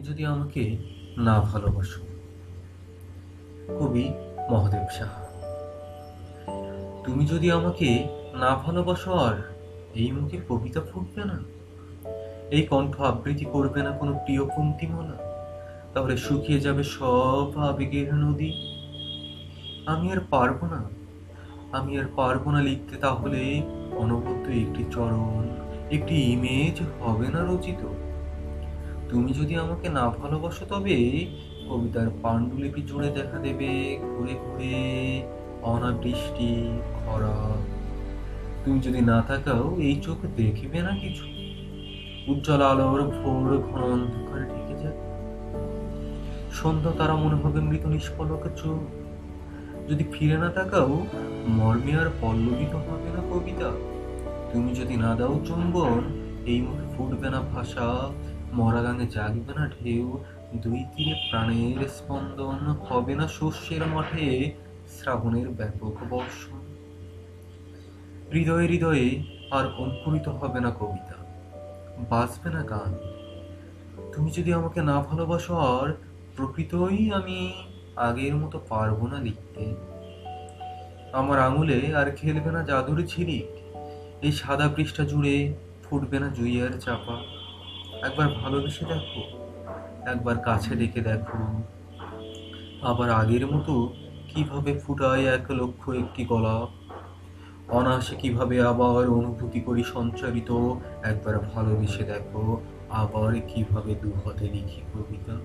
যদি আমাকে না ভালোবাসো। কবি মহাদেব সাহা। তুমি যদি আমাকে না ভালোবাসো, আর এই মুখে কবিতা ফুটবে না, এই কণ্ঠ আবৃত্তি করবে না কোনো প্রিয় পংক্তিমালা, তাহলে শুকিয়ে যাবে সব আবেগের নদী। আমি আর পারবো না, আমি আর পারবো না লিখতে, তাহলে অনবদ্য একটি চরণ, একটি ইমেজ হবে না রচিত। তুমি যদি আমাকে না ভালোবাসো, তবে কবিতার পাণ্ডুলিপি জুড়ে দেখা দেবে ঘুরে ঘুরে অনাবৃষ্টি, খরা। তুমি যদি না তাকাও, এই চোখ দেখবে না কিছু। উজ্জ্বল আলোর ভোর ঘন অন্ধকারে ঢেকে যায়। সন্ধ্যা তারা মনে হবে মৃত নিষ্পলক চোখ। যদি ফিরে না তাকাও, মর্মে আর পল্লবিত হবে না কবিতা। তুমি যদি না দাও চুম্বন, এই মুখে ফুটবে না ভাষা, মরা গানে জাগবে না ঢেউ, দুই তীরে প্রাণের স্পন্দন হবে না শস্যের মাঠে শ্রাবণের ব্যাপক বর্ষণ। হৃদয়ে হৃদয়ে আর অঙ্কুরিত হবে না কবিতা, বাজবে না গান। তুমি যদি আমাকে না ভালোবাসো, আর প্রকৃতই আমি আগের মতো পারবো না লিখতে। আমার আঙুলে আর খেলবে না জাদুর ঝিলিক, এই সাদা পৃষ্ঠা জুড়ে ফুটবে না জুইয়ার চাপা। একবার ভালোবেসে দেখো, একবার কাছে ডেকে দেখো, আবার আগের মতো কিভাবে ফুটায় 1,00,000 একটি গলা। অনায়াসে কিভাবে আবার অনুভূতি করি সঞ্চারিত। একবার ভালোবেসে দেখো, আবার কিভাবে দুহাতে লিখি কবিতা।